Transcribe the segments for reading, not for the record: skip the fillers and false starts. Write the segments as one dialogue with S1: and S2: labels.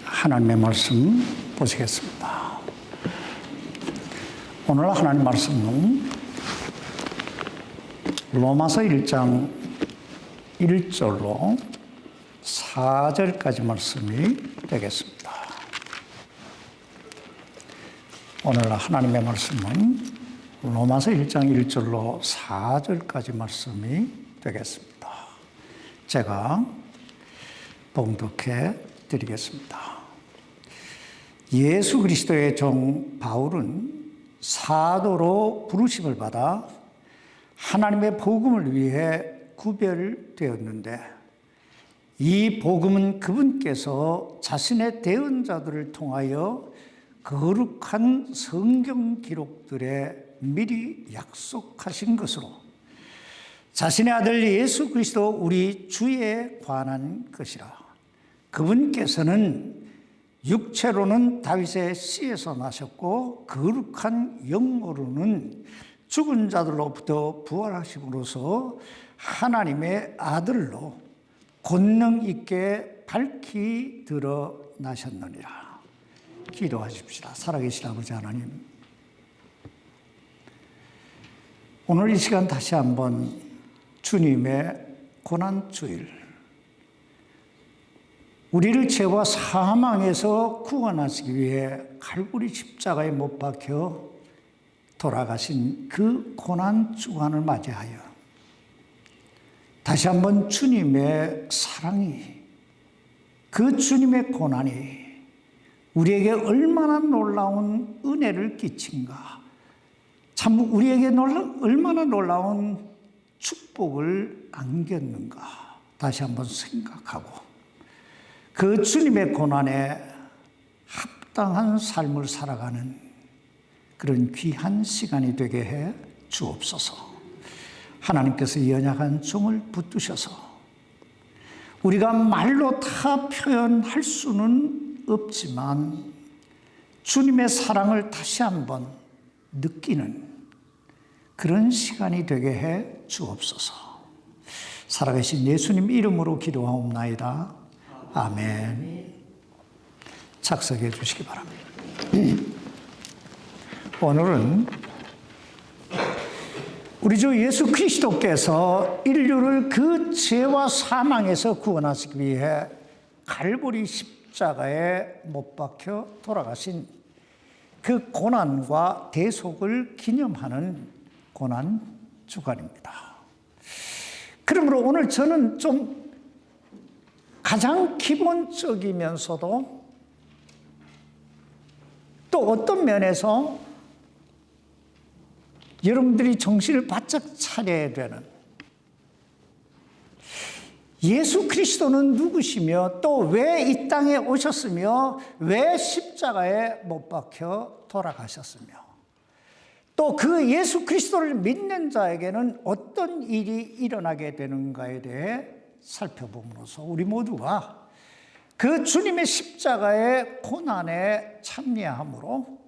S1: 하나님의 말씀 보시겠습니다. 오늘 하나님 말씀은 로마서 1장 1절로 4절까지 말씀이 되겠습니다. 오늘 하나님의 말씀은 로마서 1장 1절로 4절까지 말씀이 되겠습니다. 제가 봉독해 드리겠습니다. 예수 그리스도의 종 바울은 사도로 부르심을 받아 하나님의 복음을 위해 구별되었는데, 이 복음은 그분께서 자신의 대언자들을 통하여 거룩한 성경 기록들에 미리 약속하신 것으로 자신의 아들 예수 그리스도 우리 주에 관한 것이라. 그분께서는 육체로는 다윗의 씨에서 나셨고 거룩한 영으로는 죽은 자들로부터 부활하심으로써 하나님의 아들로 권능 있게 밝히 드러나셨느니라. 기도하십시다. 살아계신 아버지 하나님, 오늘 이 시간 다시 한번 주님의 고난주일, 우리를 죄와 사망에서 구원하시기 위해 갈보리 십자가에 못 박혀 돌아가신 그 고난주간을 맞이하여 다시 한번 주님의 사랑이, 그 주님의 고난이 우리에게 얼마나 놀라운 은혜를 끼친가, 참 우리에게 얼마나 놀라운 축복을 안겼는가 다시 한번 생각하고, 그 주님의 고난에 합당한 삶을 살아가는 그런 귀한 시간이 되게 해 주옵소서. 하나님께서 연약한 종을 붙드셔서 우리가 말로 다 표현할 수는 없지만 주님의 사랑을 다시 한번 느끼는 그런 시간이 되게 해 주옵소서. 살아계신 예수님 이름으로 기도하옵나이다. 아멘. 착석해 주시기 바랍니다. 오늘은 우리 주 예수 그리스도께서 인류를 그 죄와 사망에서 구원하시기 위해 갈보리 십자가에 못 박혀 돌아가신 그 고난과 대속을 기념하는 고난 주간입니다. 그러므로 오늘 저는 좀 가장 기본적이면서도 또 어떤 면에서 여러분들이 정신을 바짝 차려야 되는, 예수 그리스도는 누구시며 또 왜 이 땅에 오셨으며 왜 십자가에 못 박혀 돌아가셨으며 또 그 예수 그리스도를 믿는 자에게는 어떤 일이 일어나게 되는가에 대해 살펴봄으로써 우리 모두가 그 주님의 십자가의 고난에 참여함으로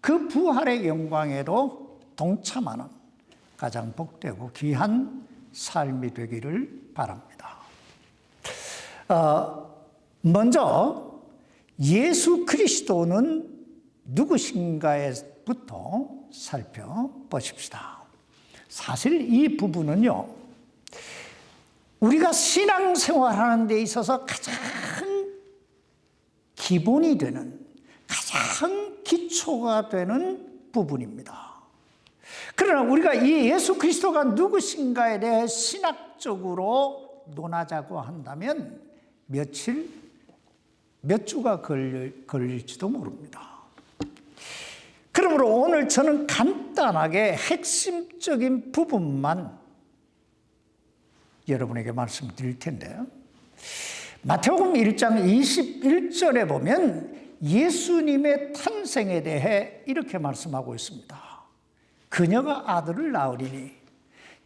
S1: 그 부활의 영광에도 동참하는 가장 복되고 귀한 삶이 되기를 바랍니다. 먼저 예수 그리스도는 누구신가에부터 살펴보십시다. 사실 이 부분은요, 우리가 신앙생활하는 데 있어서 가장 기본이 되는, 가장 기초가 되는 부분입니다. 그러나 우리가 이 예수 그리스도가 누구신가에 대해 신학적으로 논하자고 한다면 며칠, 몇 주가 걸릴지도 모릅니다. 그러므로 오늘 저는 간단하게 핵심적인 부분만 여러분에게 말씀드릴 텐데요. 마태복음 1장 21절에 보면 예수님의 탄생에 대해 이렇게 말씀하고 있습니다. 그녀가 아들을 낳으리니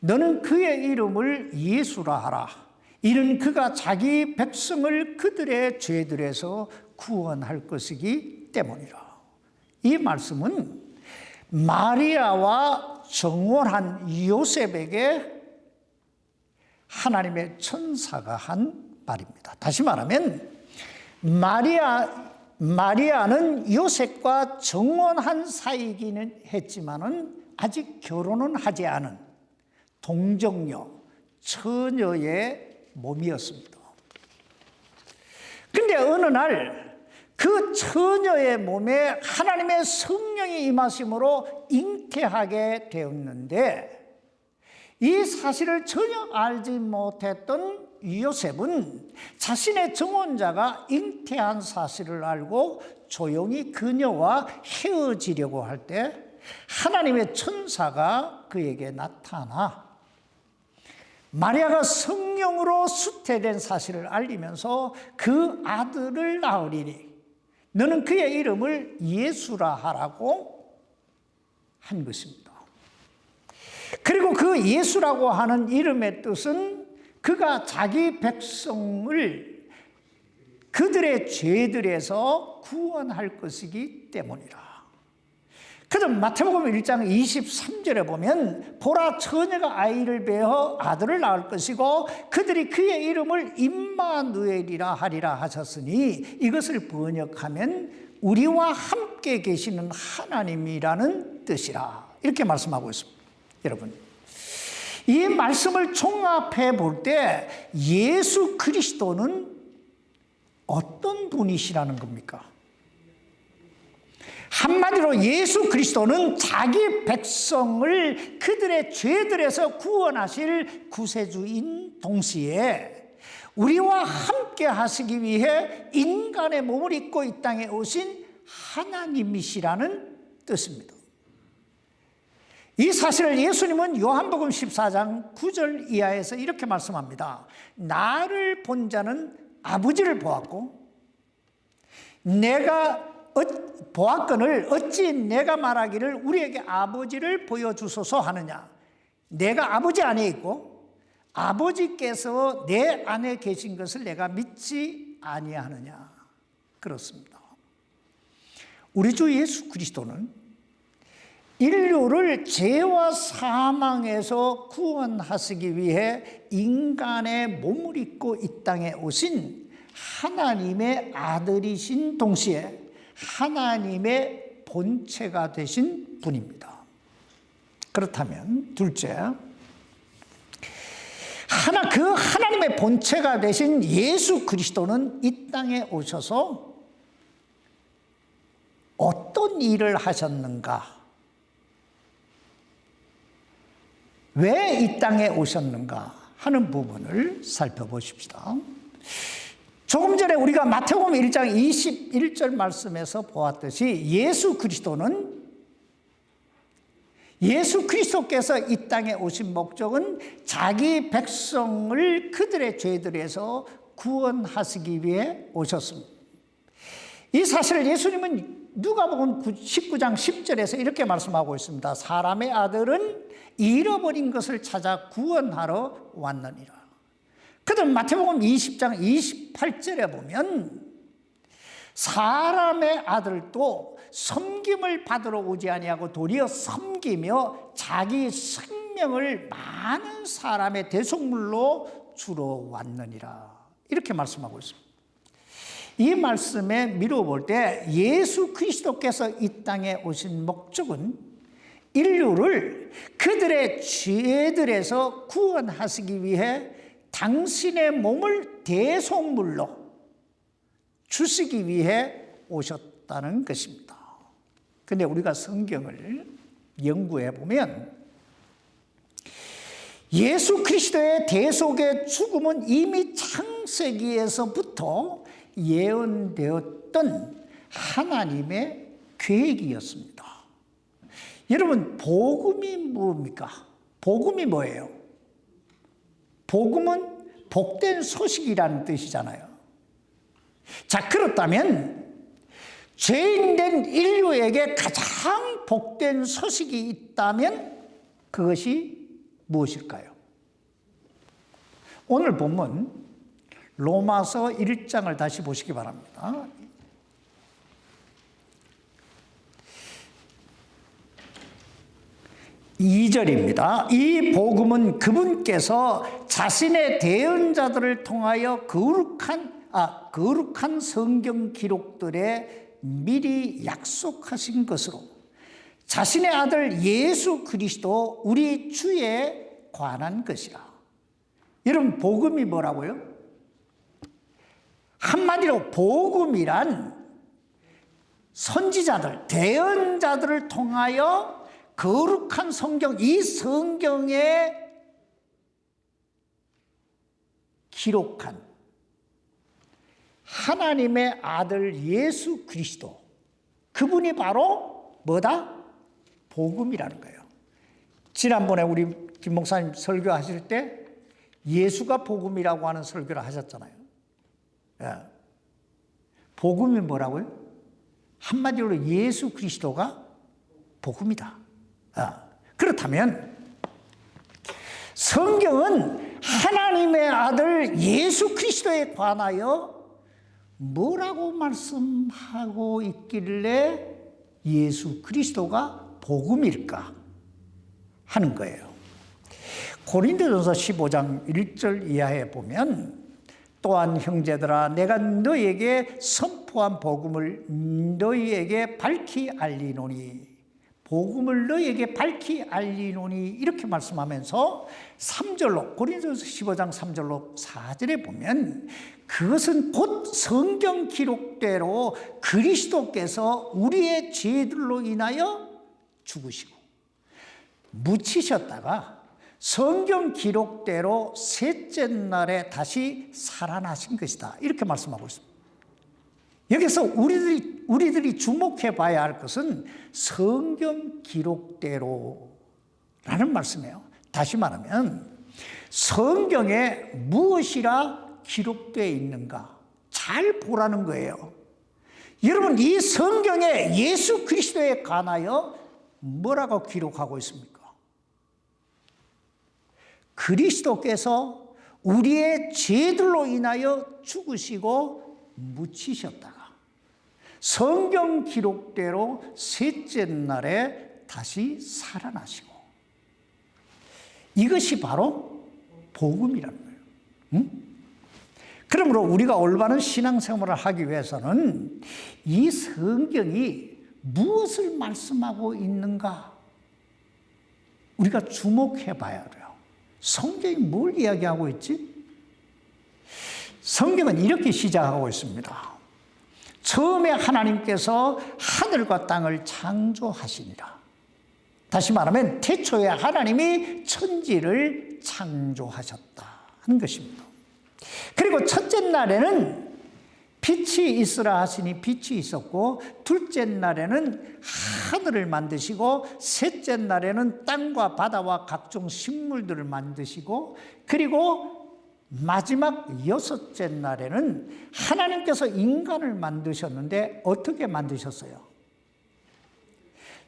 S1: 너는 그의 이름을 예수라 하라. 이는 그가 자기 백성을 그들의 죄들에서 구원할 것이기 때문이라. 이 말씀은 마리아와 정혼한 요셉에게 하나님의 천사가 한 말입니다. 다시 말하면 마리아는 요셉과 정혼한 사이기는 했지만은 아직 결혼은 하지 않은 동정녀, 처녀의 몸이었습니다. 근데 어느 날 그 처녀의 몸에 하나님의 성령이 임하심으로 잉태하게 되었는데, 이 사실을 전혀 알지 못했던 요셉은 자신의 정혼자가 잉태한 사실을 알고 조용히 그녀와 헤어지려고 할 때 하나님의 천사가 그에게 나타나 마리아가 성령으로 수태된 사실을 알리면서 그 아들을 낳으리니 너는 그의 이름을 예수라 하라고 한 것입니다. 그리고 그 예수라고 하는 이름의 뜻은 그가 자기 백성을 그들의 죄들에서 구원할 것이기 때문이라. 그래서 마태복음 1장 23절에 보면 보라, 처녀가 아이를 베어 아들을 낳을 것이고 그들이 그의 이름을 임마누엘이라 하리라 하셨으니, 이것을 번역하면 우리와 함께 계시는 하나님이라는 뜻이라, 이렇게 말씀하고 있습니다. 여러분, 이 말씀을 종합해 볼 때 예수 그리스도는 어떤 분이시라는 겁니까? 한마디로 예수 그리스도는 자기 백성을 그들의 죄들에서 구원하실 구세주인 동시에 우리와 함께 하시기 위해 인간의 몸을 입고 이 땅에 오신 하나님이시라는 뜻입니다. 이 사실을 예수님은 요한복음 14장 9절 이하에서 이렇게 말씀합니다. 나를 본 자는 아버지를 보았고 내가 보았거늘 어찌 내가 말하기를 우리에게 아버지를 보여주소서 하느냐. 내가 아버지 안에 있고 아버지께서 내 안에 계신 것을 내가 믿지 아니하느냐. 그렇습니다. 우리 주 예수 그리스도는 인류를 죄와 사망에서 구원하시기 위해 인간의 몸을 입고 이 땅에 오신 하나님의 아들이신 동시에 하나님의 본체가 되신 분입니다. 그렇다면 둘째, 그 하나님의 본체가 되신 예수 그리스도는 이 땅에 오셔서 어떤 일을 하셨는가? 왜 이 땅에 오셨는가 하는 부분을 살펴보십시다. 조금 전에 우리가 마태복음 1장 21절 말씀에서 보았듯이 예수 그리스도께서 이 땅에 오신 목적은 자기 백성을 그들의 죄들에서 구원하시기 위해 오셨습니다. 이 사실을 예수님은 누가복음 19장 10절에서 이렇게 말씀하고 있습니다. 사람의 아들은 잃어버린 것을 찾아 구원하러 왔느니라. 그다음 마태복음 20장 28절에 보면 사람의 아들도 섬김을 받으러 오지 아니하고 도리어 섬기며 자기 생명을 많은 사람의 대속물로 주러 왔느니라. 이렇게 말씀하고 있습니다. 이 말씀에 미루어 때 예수 그리스도께서 이 땅에 오신 목적은 인류를 그들의 죄들에서 구원하시기 위해 당신의 몸을 대속물로 주시기 위해 오셨다는 것입니다. 그런데 우리가 성경을 연구해 보면 예수 그리스도의 대속의 죽음은 이미 창세기에서부터 예언되었던 하나님의 계획이었습니다. 여러분, 복음이 뭡니까? 복음이 뭐예요? 복음은 복된 소식이라는 뜻이잖아요. 자, 그렇다면 죄인된 인류에게 가장 복된 소식이 있다면 그것이 무엇일까요? 오늘 본문 로마서 1장을 다시 보시기 바랍니다. 2절입니다. 이 복음은 그분께서 자신의 대언자들을 통하여 거룩한 거룩한 성경 기록들에 미리 약속하신 것으로 자신의 아들 예수 그리스도 우리 주에 관한 것이라. 여러분, 복음이 뭐라고요? 한마디로 복음이란 선지자들, 대언자들을 통하여 거룩한 성경, 이 성경에 기록한 하나님의 아들 예수 그리스도, 그분이 바로 뭐다? 복음이라는 거예요. 지난번에 우리 김 목사님 설교하실 때 예수가 복음이라고 하는 설교를 하셨잖아요. 예. 복음이 뭐라고요? 한마디로 예수 그리스도가 복음이다. 그렇다면 성경은 하나님의 아들 예수 그리스도에 관하여 뭐라고 말씀하고 있길래 예수 그리스도가 복음일까 하는 거예요. 고린도전서 15장 1절 이하에 보면, 또한 형제들아 내가 너희에게 선포한 복음을 너희에게 밝히 알리노니, 복음을 너희에게 밝히 알리노니 이렇게 말씀하면서 3절로, 고린도전서 15장 3절로 4절에 보면, 그것은 곧 성경 기록대로 그리스도께서 우리의 죄들로 인하여 죽으시고 묻히셨다가 성경 기록대로 셋째 날에 다시 살아나신 것이다, 이렇게 말씀하고 있습니다. 여기서 우리들이 주목해 봐야 할 것은 성경 기록대로라는 말씀이에요. 다시 말하면 성경에 무엇이라 기록되어 있는가 잘 보라는 거예요. 여러분, 이 성경에 예수 그리스도에 관하여 뭐라고 기록하고 있습니까? 그리스도께서 우리의 죄들로 인하여 죽으시고 묻히셨다가 성경 기록대로 셋째 날에 다시 살아나시고, 이것이 바로 복음이라는 거예요. 그러므로 우리가 올바른 신앙생활을 하기 위해서는 이 성경이 무엇을 말씀하고 있는가 우리가 주목해 봐야 돼요. 성경이 뭘 이야기하고 있지? 성경은 이렇게 시작하고 있습니다. 처음에 하나님께서 하늘과 땅을 창조하시니라. 다시 말하면 태초에 하나님이 천지를 창조하셨다는 것입니다. 그리고 첫째 날에는 빛이 있으라 하시니 빛이 있었고, 둘째 날에는 하늘을 만드시고, 셋째 날에는 땅과 바다와 각종 식물들을 만드시고, 그리고 마지막 여섯째 날에는 하나님께서 인간을 만드셨는데 어떻게 만드셨어요?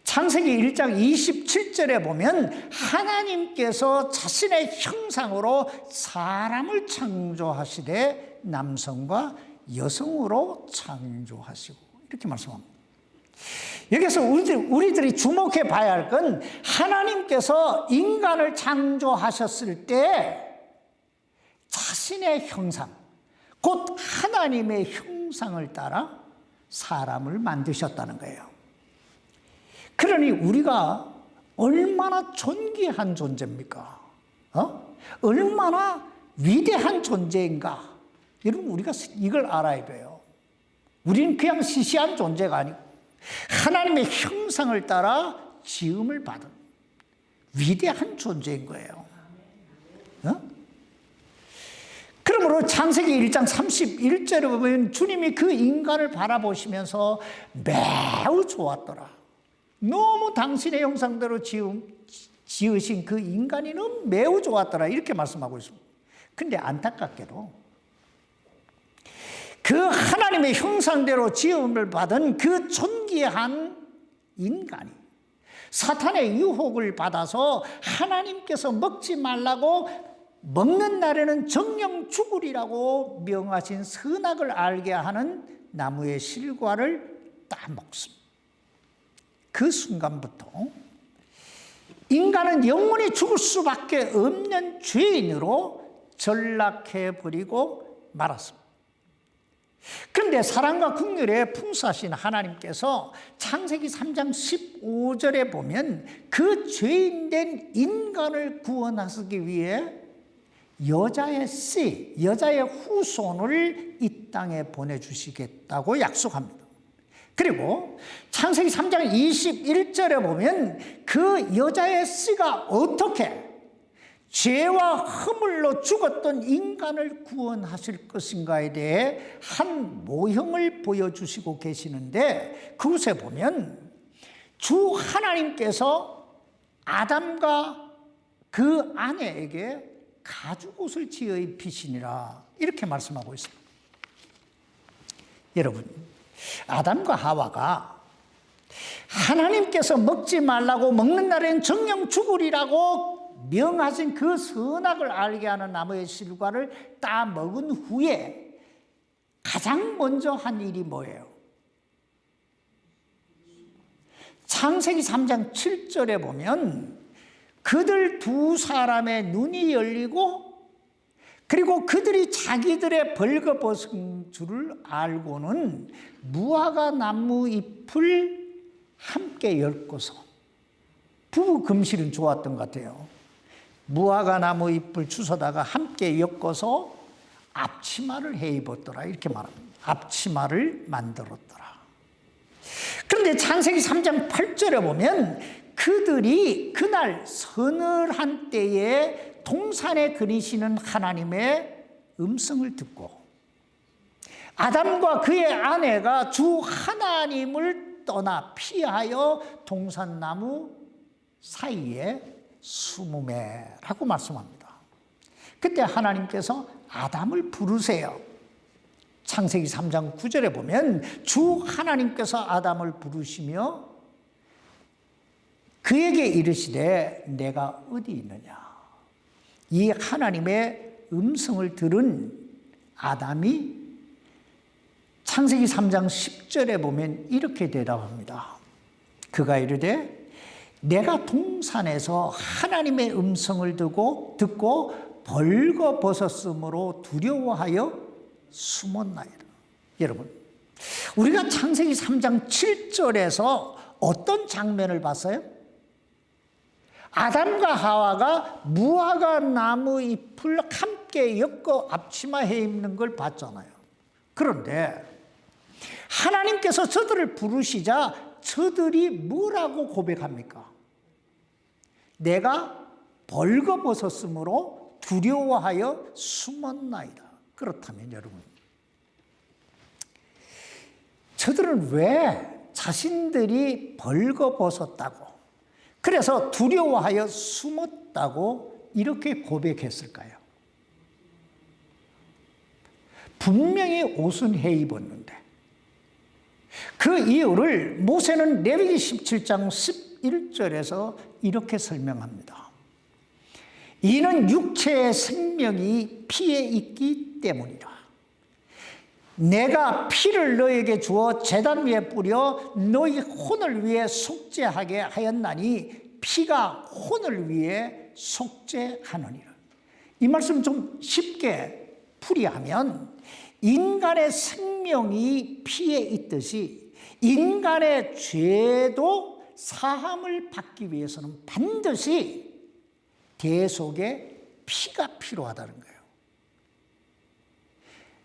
S1: 창세기 1장 27절에 보면 하나님께서 자신의 형상으로 사람을 창조하시되 남성과 여성으로 창조하시고, 이렇게 말씀합니다. 여기서 우리들이 주목해 봐야 할 건, 하나님께서 인간을 창조하셨을 때 자신의 형상, 곧 하나님의 형상을 따라 사람을 만드셨다는 거예요. 그러니 우리가 얼마나 존귀한 존재입니까? 얼마나 위대한 존재인가? 여러분, 우리가 이걸 알아야 돼요. 우리는 그냥 시시한 존재가 아니고 하나님의 형상을 따라 지음을 받은 위대한 존재인 거예요. 그러므로 창세기 1장 31절에 보면 주님이 그 인간을 바라보시면서 매우 좋았더라. 너무 당신의 형상대로 지으신 그 인간이 너무 매우 좋았더라, 이렇게 말씀하고 있습니다. 그런데 안타깝게도 그 하나님의 형상대로 지음을 받은 그 존귀한 인간이 사탄의 유혹을 받아서 하나님께서 먹지 말라고, 먹는 날에는 정령 죽으리라고 명하신 선악을 알게 하는 나무의 실과를 따먹습니다. 그 순간부터 인간은 영원히 죽을 수밖에 없는 죄인으로 전락해버리고 말았습니다. 그런데 사랑과 긍휼에 풍성하신 하나님께서 창세기 3장 15절에 보면 그 죄인된 인간을 구원하시기 위해 여자의 씨, 여자의 후손을 이 땅에 보내주시겠다고 약속합니다. 그리고 창세기 3장 21절에 보면 그 여자의 씨가 어떻게 죄와 허물로 죽었던 인간을 구원하실 것인가에 대해 한 모형을 보여주시고 계시는데, 그곳에 보면 주 하나님께서 아담과 그 아내에게 가죽옷을 지어 입히시니라 이렇게 말씀하고 있습니다. 여러분, 아담과 하와가 하나님께서 먹지 말라고 먹는 날엔 정령 죽으리라고 명하신 그 선악을 알게 하는 나무의 실과를 따 먹은 후에 가장 먼저 한 일이 뭐예요? 창세기 3장 7절에 보면 그들 두 사람의 눈이 열리고, 그리고 그들이 자기들의 벌거벗은 줄을 알고는 무화과 나무 잎을 함께 엮어서, 부부 금실은 좋았던 것 같아요. 무화과 나무 잎을 주워다가 함께 엮어서 앞치마를 해 입었더라 이렇게 말합니다. 앞치마를 만들었더라. 그런데 창세기 3장 8절에 보면 그들이 그날 서늘한 때에 동산에 그리시는 하나님의 음성을 듣고 아담과 그의 아내가 주 하나님을 떠나 피하여 동산나무 사이에 숨으매라고 말씀합니다. 그때 하나님께서 아담을 부르세요. 창세기 3장 9절에 보면 주 하나님께서 아담을 부르시며 그에게 이르시되 내가 어디 있느냐. 이 하나님의 음성을 들은 아담이 창세기 3장 10절에 보면 이렇게 대답합니다. 그가 이르되 내가 동산에서 하나님의 음성을 듣고 벌거벗었으므로 두려워하여 숨었나이다. 여러분, 우리가 창세기 3장 7절에서 어떤 장면을 봤어요? 아담과 하와가 무화과 나무 잎을 함께 엮어 앞치마해 입는 걸 봤잖아요. 그런데 하나님께서 저들을 부르시자 저들이 뭐라고 고백합니까? 내가 벌거벗었으므로 두려워하여 숨었나이다. 그렇다면 여러분, 저들은 왜 자신들이 벌거벗었다고, 그래서 두려워하여 숨었다고 이렇게 고백했을까요? 분명히 옷은 해 입었는데 그 이유를 모세는 레위기 17장 11절에서 이렇게 설명합니다. 이는 육체의 생명이 피에 있기 때문이라. 내가 피를 너에게 주어 제단 위에 뿌려 너희 혼을 위해 속죄하게 하였나니 피가 혼을 위해 속죄하느니라. 이 말씀 좀 쉽게 풀이하면 인간의 생명이 피에 있듯이 인간의 죄도 사함을 받기 위해서는 반드시 대속의 피가 필요하다는 거예요.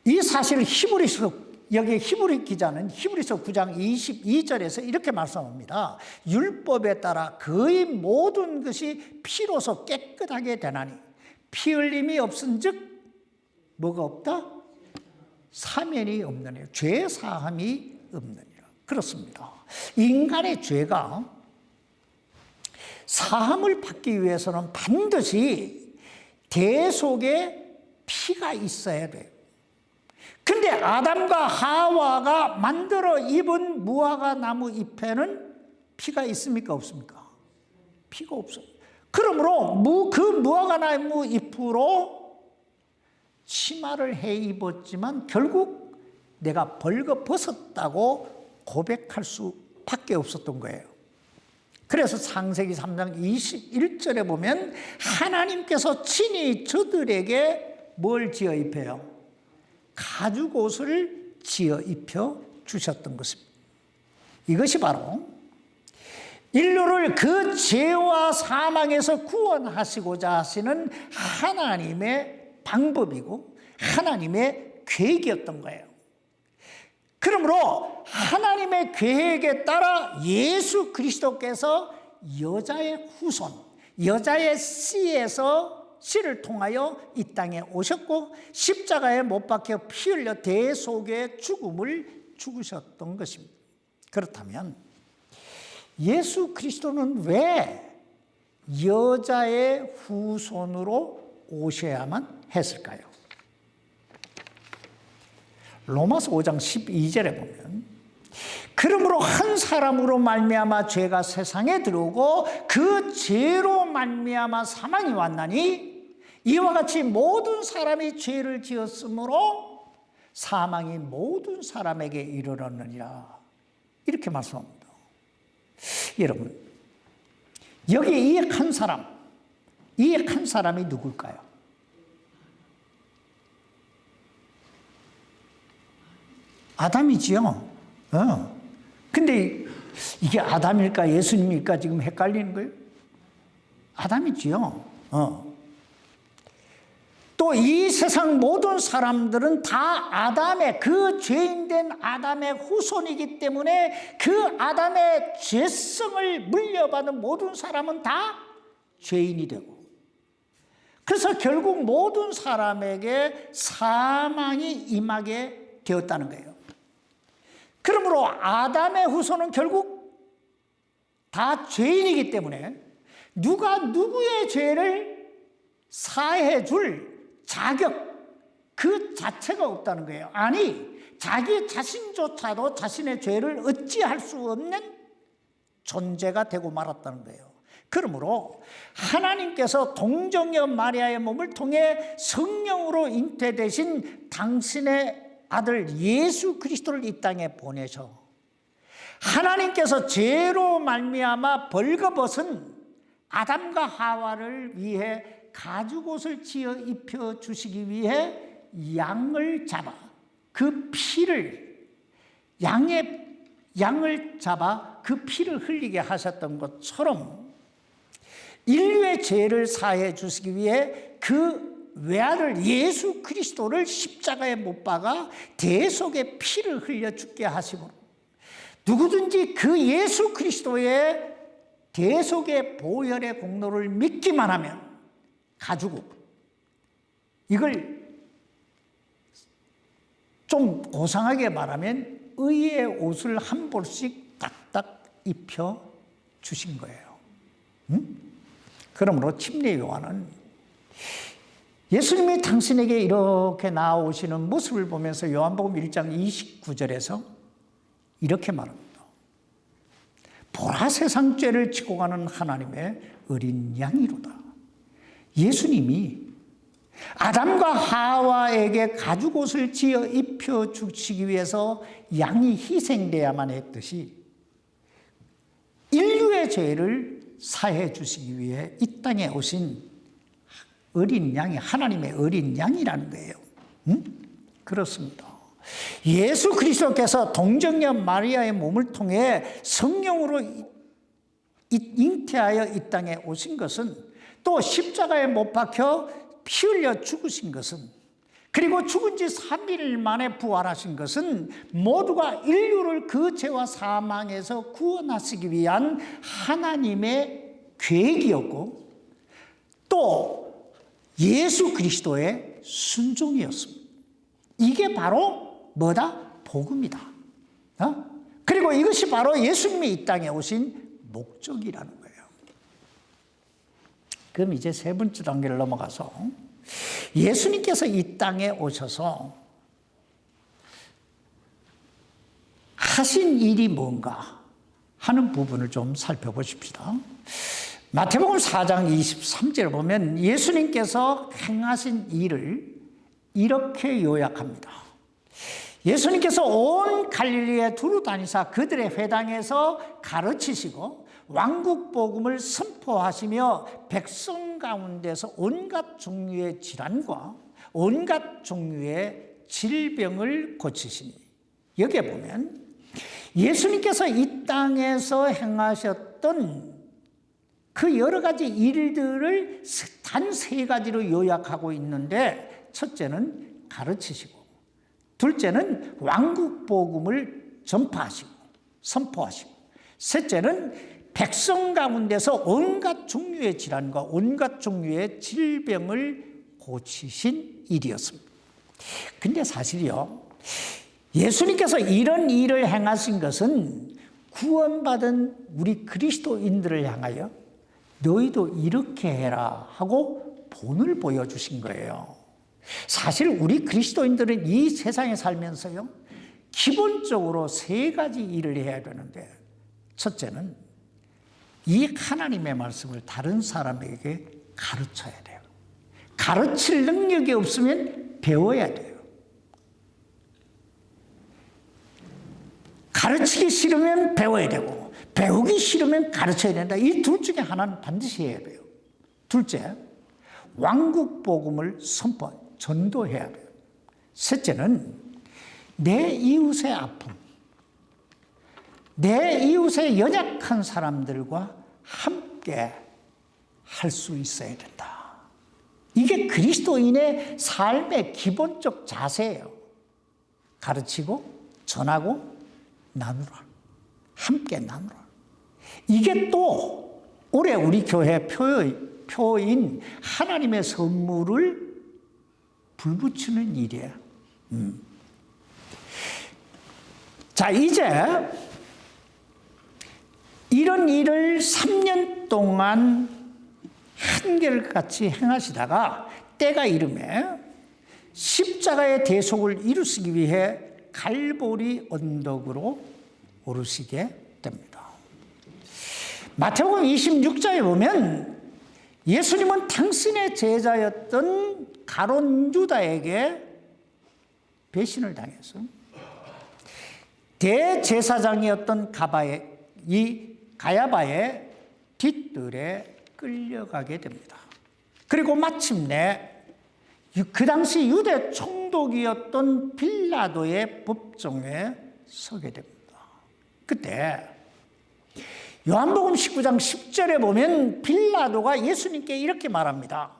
S1: 이 사실을 여기 히브리 기자는 히브리서 9장 22절에서 이렇게 말씀합니다. 율법에 따라 거의 모든 것이 피로서 깨끗하게 되나니 피 흘림이 없은즉 뭐가 없다? 사면이 없느니라. 죄 사함이 없느니라. 그렇습니다. 인간의 죄가 사함을 받기 위해서는 반드시 대속의 피가 있어야 돼요. 근데 아담과 하와가 만들어 입은 무화과 나무 잎에는 피가 있습니까? 없습니까? 피가 없어요. 그러므로 그 무화과 나무 잎으로 치마를 해 입었지만 결국 내가 벌거벗었다고 고백할 수밖에 없었던 거예요. 그래서 창세기 3장 21절에 보면 하나님께서 친히 저들에게 뭘 지어 입혀요? 가죽옷을 지어 입혀 주셨던 것입니다. 이것이 바로 인류를 그 죄와 사망에서 구원하시고자 하시는 하나님의 방법이고 하나님의 계획이었던 거예요. 그러므로 하나님의 계획에 따라 예수 그리스도께서 여자의 후손, 여자의 씨를 통하여 이 땅에 오셨고 십자가에 못 박혀 피 흘려 대속의 죽음을 죽으셨던 것입니다. 그렇다면 예수 그리스도는 왜 여자의 후손으로 오셔야만 했을까요? 로마서 5장 12절에 보면 그러므로 한 사람으로 말미암아 죄가 세상에 들어오고 그 죄로 말미암아 사망이 왔나니 이와 같이 모든 사람이 죄를 지었으므로 사망이 모든 사람에게 이르렀느니라. 이렇게 말씀합니다. 여러분, 여기 이 한 사람이 누굴까요? 아담이지요. 근데 이게 아담일까 예수님일까 지금 헷갈리는 거예요? 아담이지요. 또 이 세상 모든 사람들은 다 아담의 그 죄인된 아담의 후손이기 때문에 그 아담의 죄성을 물려받은 모든 사람은 다 죄인이 되고 그래서 결국 모든 사람에게 사망이 임하게 되었다는 거예요. 그러므로 아담의 후손은 결국 다 죄인이기 때문에 누가 누구의 죄를 사해 줄 자격 그 자체가 없다는 거예요. 아니, 자기 자신조차도 자신의 죄를 어찌할 수 없는 존재가 되고 말았다는 거예요. 그러므로 하나님께서 동정녀 마리아의 몸을 통해 성령으로 잉태되신 당신의 아들 예수 그리스도를 이 땅에 보내셔 하나님께서 죄로 말미암아 벌거벗은 아담과 하와를 위해 가죽옷을 지어 입혀 주시기 위해 양을 잡아 그 피를 양을 잡아 그 피를 흘리게 하셨던 것처럼 인류의 죄를 사해 주시기 위해 그 외아들 예수 그리스도를 십자가에 못 박아 대속의 피를 흘려 죽게 하시므로 누구든지 그 예수 그리스도의 대속의 보혈의 공로를 믿기만 하면 가지고 이걸 좀 고상하게 말하면 의의 옷을 한 벌씩 딱딱 입혀 주신 거예요. 그러므로 침례 요한은 예수님이 당신에게 이렇게 나오시는 모습을 보면서 요한복음 1장 29절에서 이렇게 말합니다. 보라 세상 죄를 지고 가는 하나님의 어린 양이로다. 예수님이 아담과 하와에게 가죽옷을 지어 입혀 주시기 위해서 양이 희생되어야만 했듯이 인류의 죄를 사해 주시기 위해 이 땅에 오신 어린 양이 하나님의 어린 양이라는 거예요. 그렇습니다. 예수 그리스도께서 동정녀 마리아의 몸을 통해 성령으로 잉태하여 이 땅에 오신 것은 또 십자가에 못 박혀 피 흘려 죽으신 것은 그리고 죽은 지 3일 만에 부활하신 것은 모두가 인류를 그 죄와 사망에서 구원하시기 위한 하나님의 계획이었고 또 예수 그리스도의 순종이었습니다. 이게 바로 뭐다? 복음이다. 그리고 이것이 바로 예수님이 이 땅에 오신 목적이라는 거예요. 그럼 이제 세 번째 단계를 넘어가서 예수님께서 이 땅에 오셔서 하신 일이 뭔가 하는 부분을 좀 살펴보십시다. 마태복음 4장 23절을 보면 예수님께서 행하신 일을 이렇게 요약합니다. 예수님께서 온 갈릴리에 두루 다니사 그들의 회당에서 가르치시고 왕국 복음을 선포하시며 백성 가운데서 온갖 종류의 질환과 온갖 종류의 질병을 고치시니 여기에 보면 예수님께서 이 땅에서 행하셨던 그 여러 가지 일들을 단 세 가지로 요약하고 있는데, 첫째는 가르치시고, 둘째는 왕국 복음을 전파하시고 선포하시고, 셋째는 백성 가운데서 온갖 종류의 질환과 온갖 종류의 질병을 고치신 일이었습니다. 근데 사실이요, 예수님께서 이런 일을 행하신 것은 구원받은 우리 그리스도인들을 향하여 너희도 이렇게 해라 하고 본을 보여주신 거예요. 사실 우리 그리스도인들은 이 세상에 살면서요, 기본적으로 세 가지 일을 해야 되는데, 첫째는 이 하나님의 말씀을 다른 사람에게 가르쳐야 돼요. 가르칠 능력이 없으면 배워야 돼요. 가르치기 싫으면 배워야 되고, 배우기 싫으면 가르쳐야 된다. 이 둘 중에 하나는 반드시 해야 돼요. 둘째, 왕국 복음을 선포, 전도해야 돼요. 셋째는 내 이웃의 아픔, 내 이웃의 연약한 사람들과 함께 할 수 있어야 된다. 이게 그리스도인의 삶의 기본적 자세예요. 가르치고, 전하고, 나누라. 함께 나누라. 이게 또 올해 우리 교회 표인 하나님의 선물을 불붙이는 일이에요. 자, 이제 이런 일을 3년 동안 한결같이 행하시다가 때가 이름에 십자가의 대속을 이루시기 위해 갈보리 언덕으로 오르시게 됩니다. 마태복음 26장에 보면 예수님은 당신의 제자였던 가룟 유다에게 배신을 당해서 대제사장이었던 가야바의 뒷뜰에 끌려가게 됩니다. 그리고 마침내 그 당시 유대 총독이었던 빌라도의 법정에 서게 됩니다. 그때 요한복음 19장 10절에 보면 빌라도가 예수님께 이렇게 말합니다.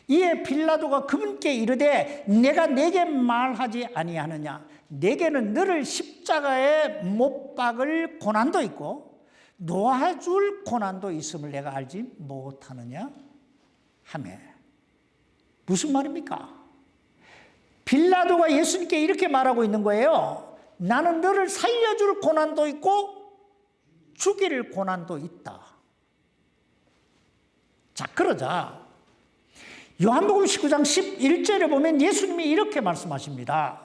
S1: 이에 빌라도가 그분께 이르되 내가 내게 말하지 아니하느냐, 내게는 너를 십자가에 못 박을 고난도 있고 놓아줄 고난도 있음을 내가 알지 못하느냐 하매. 무슨 말입니까? 빌라도가 예수님께 이렇게 말하고 있는 거예요. 나는 너를 살려줄 고난도 있고 죽일 고난도 있다. 자, 그러자 요한복음 19장 11절에 보면 예수님이 이렇게 말씀하십니다.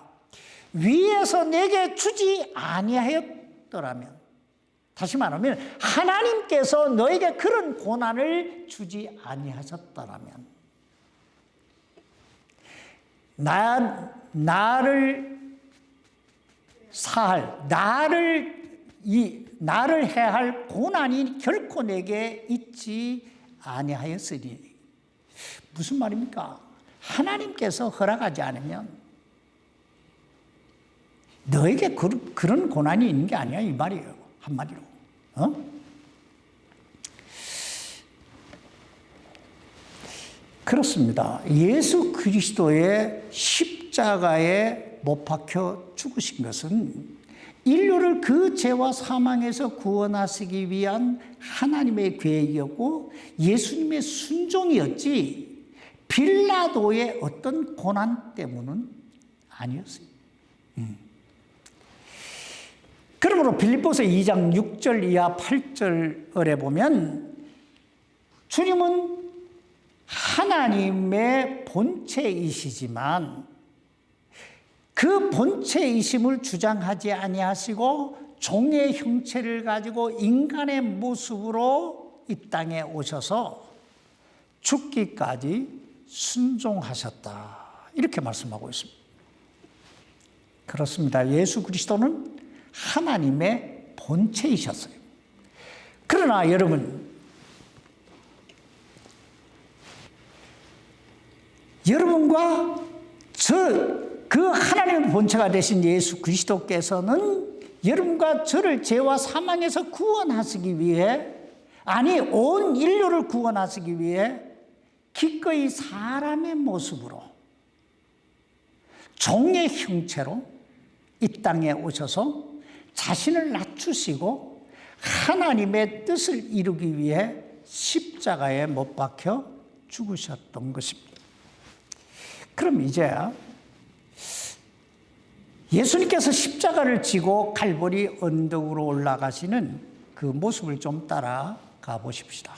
S1: 위에서 내게 주지 아니하였더라면, 다시 말하면 하나님께서 너에게 그런 고난을 주지 아니하셨더라면, 나를 사할, 나를 해할 고난이 결코 내게 있지 아니하였으리. 무슨 말입니까? 하나님께서 허락하지 않으면 너에게 그런 고난이 있는 게 아니야, 이 말이에요. 한마디로. 그렇습니다. 예수 그리스도의 십자가에 못 박혀 죽으신 것은 인류를 그 죄와 사망에서 구원하시기 위한 하나님의 계획이었고 예수님의 순종이었지 빌라도의 어떤 고난 때문은 아니었어요. 그러므로 빌립보서 2장 6절 이하 8절에 보면 주님은 하나님의 본체이시지만 그 본체이심을 주장하지 아니하시고 종의 형체를 가지고 인간의 모습으로 이 땅에 오셔서 죽기까지 순종하셨다. 이렇게 말씀하고 있습니다. 그렇습니다. 예수 그리스도는 하나님의 본체이셨어요. 그러나 여러분, 여러분과 그 하나님의 본체가 되신 예수 그리스도께서는 여러분과 저를 죄와 사망에서 구원하시기 위해, 아니 온 인류를 구원하시기 위해 기꺼이 사람의 모습으로 종의 형체로 이 땅에 오셔서 자신을 낮추시고 하나님의 뜻을 이루기 위해 십자가에 못 박혀 죽으셨던 것입니다. 그럼 이제 예수님께서 십자가를 지고 갈보리 언덕으로 올라가시는 그 모습을 좀 따라가 보십시다.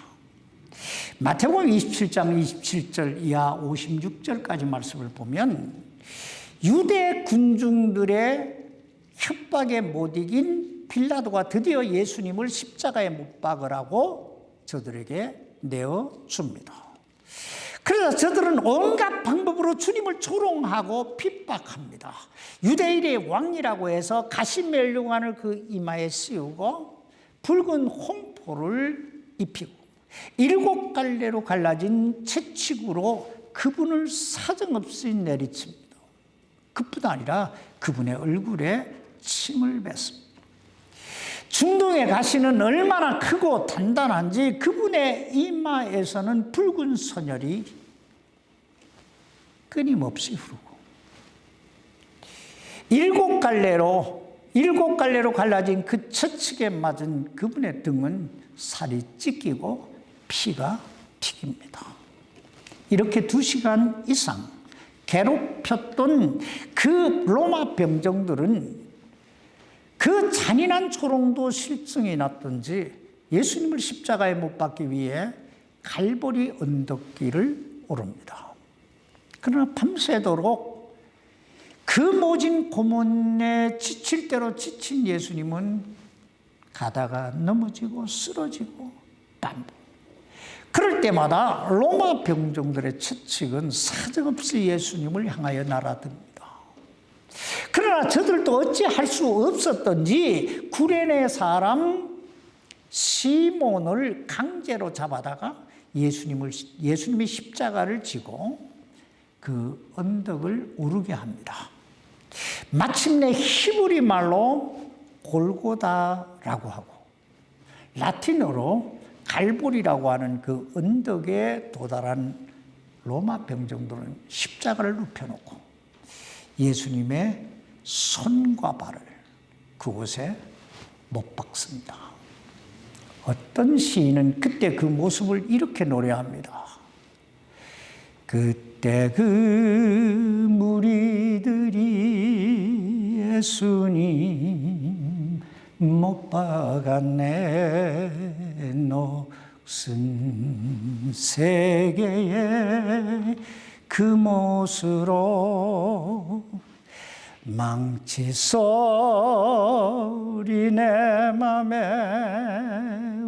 S1: 마태복음 27장 27절 이하 56절까지 말씀을 보면 유대 군중들의 협박에 못 이긴 빌라도가 드디어 예수님을 십자가에 못 박으라고 저들에게 내어줍니다. 그래서 저들은 온갖 방법으로 주님을 조롱하고 핍박합니다. 유대인의 왕이라고 해서 가시멜류관을 그 이마에 씌우고 붉은 홍포를 입히고 7갈래로 갈라진 채찍으로 그분을 사정없이 내리칩니다. 그뿐 아니라 그분의 얼굴에 침을 뱉습니다. 중동의 가시는 얼마나 크고 단단한지 그분의 이마에서는 붉은 선혈이 끊임없이 흐르고 7갈래로 갈라진 그 채찍에 맞은 그분의 등은 살이 찢기고 피가 튀깁니다. 이렇게 2시간 이상 괴롭혔던 그 로마 병정들은 그 잔인한 조롱도 실증이 났던지 예수님을 십자가에 못 박기 위해 갈보리 언덕길을 오릅니다. 그러나 밤새도록 그 모진 고문에 지칠 대로 지친 예수님은 가다가 넘어지고 쓰러지고 반복. 그럴 때마다 로마 병정들의 채찍은 사정없이 예수님을 향하여 날아듭니다. 그러나 저들도 어찌할 수 없었던지 구레네 사람 시몬을 강제로 잡아다가 예수님의 십자가를 지고 그 언덕을 오르게 합니다. 마침내 히브리 말로 골고다라고 하고 라틴어로 갈보리라고 하는 그 언덕에 도달한 로마 병정들은 십자가를 눕혀놓고 예수님의 손과 발을 그곳에 못 박습니다. 어떤 시인은 그때 그 모습을 이렇게 노래합니다. 그때 그 무리들이 예수님 못 박았네. 녹슨 세계의 그 못으로 망치 소리 내 맘에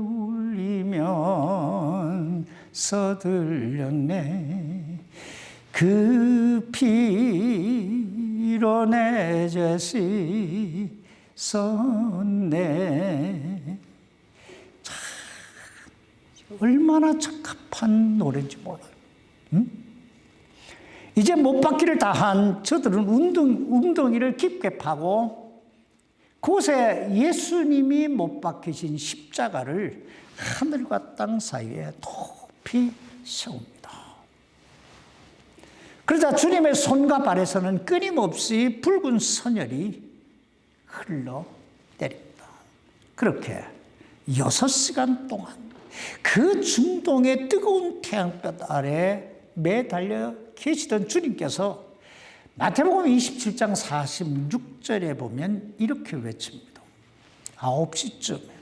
S1: 울리면서 들렸네. 그 피로 내 죄 씻었네. 참 얼마나 적합한 노래인지 몰라요. 응? 이제 못 박기를 다한 저들은 웅덩이를 깊게 파고 그곳에 예수님이 못 박히신 십자가를 하늘과 땅 사이에 높이 세웁니다. 그러자 주님의 손과 발에서는 끊임없이 붉은 선혈이 흘러 내립니다. 그렇게 6시간 동안 그 중동의 뜨거운 태양볕 아래 매달려 계시던 주님께서 마태복음 27장 46절에 보면 이렇게 외칩니다. 9시쯤에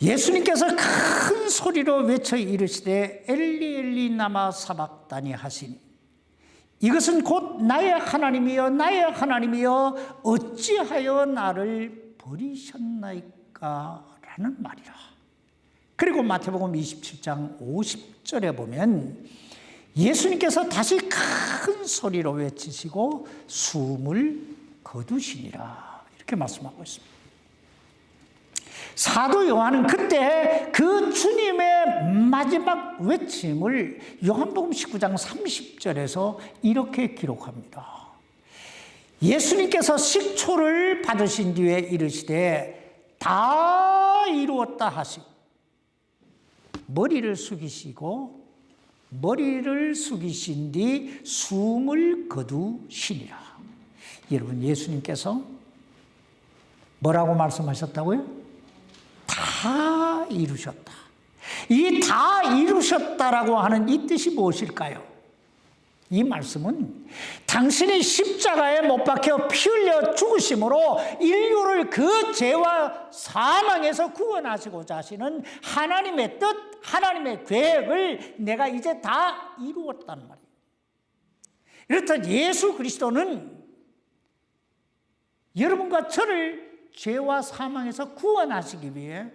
S1: 예수님께서 큰 소리로 외쳐 이르시되 엘리 엘리 나마 사박다니 하시니 이것은 곧 나의 하나님이여 나의 하나님이여 어찌하여 나를 버리셨나이까 라는 말이라. 그리고 마태복음 27장 50절에 보면 예수님께서 다시 큰 소리로 외치시고 숨을 거두시니라 이렇게 말씀하고 있습니다. 사도 요한은 그때 그 주님의 마지막 외침을 요한복음 19장 30절에서 이렇게 기록합니다. 예수님께서 식초를 받으신 뒤에 이르시되 다 이루었다 하시고 머리를 숙이신 뒤 숨을 거두시니라. 여러분, 예수님께서 뭐라고 말씀하셨다고요? 다 이루셨다. 이 다 이루셨다라고 하는 이 뜻이 무엇일까요? 이 말씀은 당신이 십자가에 못 박혀 피 흘려 죽으심으로 인류를 그 죄와 사망에서 구원하시고자 하시는 하나님의 뜻, 하나님의 계획을 내가 이제 다 이루었단 말이에요. 이렇듯 예수 그리스도는 여러분과 저를 죄와 사망에서 구원하시기 위해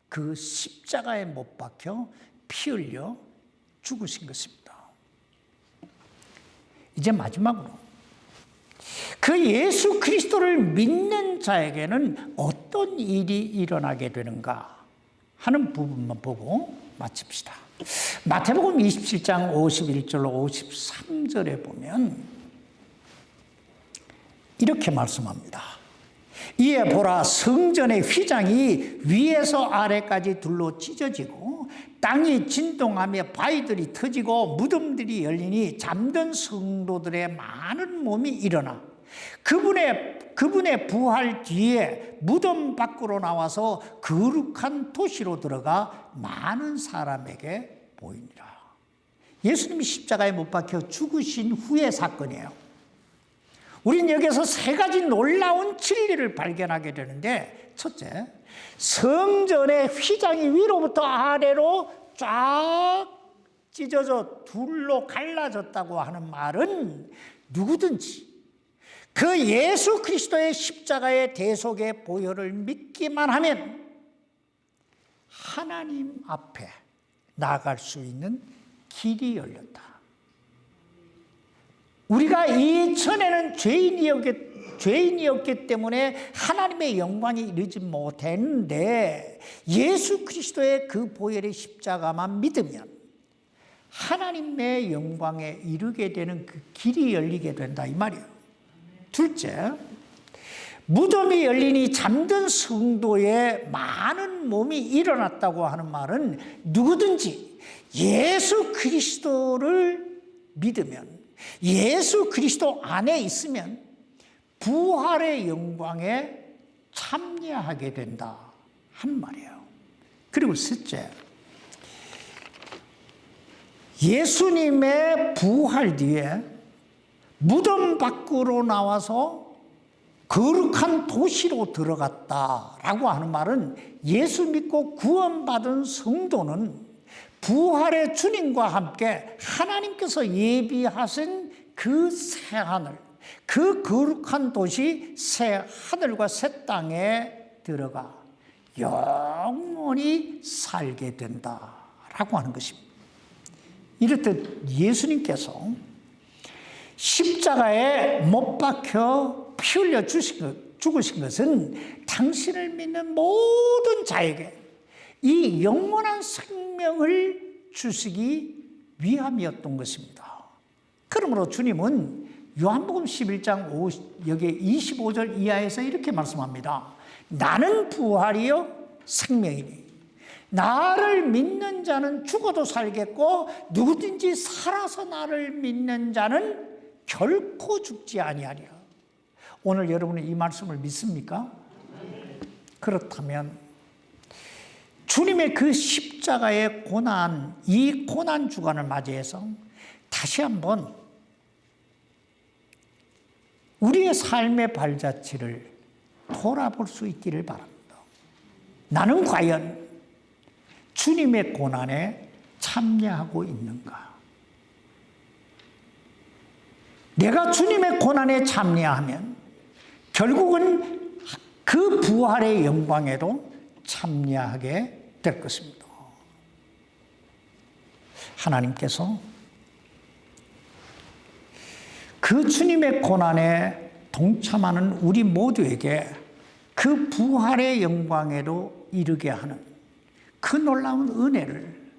S1: 그 십자가에 못 박혀 피 흘려 죽으신 것입니다. 이제 마지막으로 그 예수 그리스도를 믿는 자에게는 어떤 일이 일어나게 되는가 하는 부분만 보고 마칩시다. 마태복음 27장 51절로 53절에 보면 이렇게 말씀합니다. 이에 보라, 성전의 휘장이 위에서 아래까지 둘로 찢어지고 땅이 진동하며 바위들이 터지고 무덤들이 열리니 잠든 성도들의 많은 몸이 일어나 그분의 부활 뒤에 무덤 밖으로 나와서 거룩한 도시로 들어가 많은 사람에게 보이니라. 예수님이 십자가에 못 박혀 죽으신 후의 사건이에요. 우린 여기서 세 가지 놀라운 진리를 발견하게 되는데, 첫째, 성전의 휘장이 위로부터 아래로 쫙 찢어져 둘로 갈라졌다고 하는 말은 누구든지 그 예수 그리스도의 십자가의 대속의 보혈을 믿기만 하면 하나님 앞에 나아갈 수 있는 길이 열렸다. 우리가 이전에는 죄인이었기 때문에 하나님의 영광에 이르지 못했는데 예수 그리스도의 그 보혈의 십자가만 믿으면 하나님의 영광에 이르게 되는 그 길이 열리게 된다, 이 말이에요. 둘째, 무덤이 열리니 잠든 성도의 많은 몸이 일어났다고 하는 말은 누구든지 예수 그리스도를 믿으면, 예수 그리스도 안에 있으면 부활의 영광에 참여하게 된다 한 말이에요. 그리고 셋째, 예수님의 부활 뒤에 무덤 밖으로 나와서 거룩한 도시로 들어갔다라고 하는 말은 예수 믿고 구원받은 성도는 부활의 주님과 함께 하나님께서 예비하신 그 새하늘, 그 거룩한 도시 새 하늘과 새 땅에 들어가 영원히 살게 된다라고 하는 것입니다. 이렇듯 예수님께서 십자가에 못 박혀 피 흘려 죽으신 것은 당신을 믿는 모든 자에게 이 영원한 생명을 주시기 위함이었던 것입니다. 그러므로 주님은 요한복음 11장 여기 25절 이하에서 이렇게 말씀합니다. 나는 부활이요 생명이니 나를 믿는 자는 죽어도 살겠고 누구든지 살아서 나를 믿는 자는 결코 죽지 아니하리라. 오늘 여러분은 이 말씀을 믿습니까? 그렇다면 주님의 그 십자가의 고난, 이 고난 주간을 맞이해서 다시 한번 우리의 삶의 발자취를 돌아볼 수 있기를 바랍니다. 나는 과연 주님의 고난에 참여하고 있는가? 내가 주님의 고난에 참여하면 결국은 그 부활의 영광에도 참여하게 될 것입니다. 하나님께서 그 주님의 고난에 동참하는 우리 모두에게 그 부활의 영광에도 이르게 하는 그 놀라운 은혜를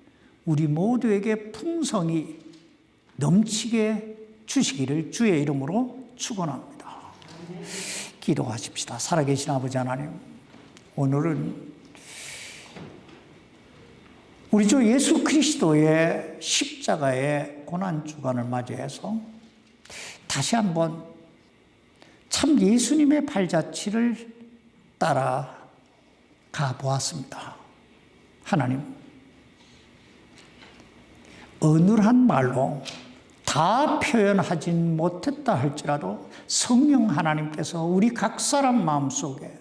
S1: 우리 모두에게 풍성히 넘치게 주시기를 주의 이름으로 축원합니다. 기도하십시다. 살아계신 아버지 하나님, 오늘은 우리 주 예수 그리스도의 십자가의 고난주간을 맞이해서 다시 한번 참 예수님의 발자취를 따라가 보았습니다. 하나님, 어눌한 말로 다 표현하진 못했다 할지라도 성령 하나님께서 우리 각 사람 마음속에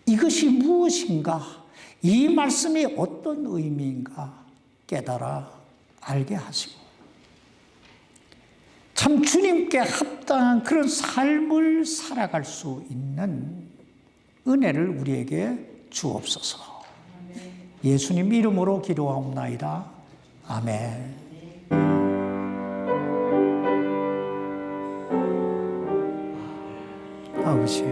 S1: 이것이 무엇인가, 이 말씀이 어떤 의미인가 깨달아 알게 하시고 참 주님께 합당한 그런 삶을 살아갈 수 있는 은혜를 우리에게 주옵소서. 예수님 이름으로 기도하옵나이다. 아멘. 아버지,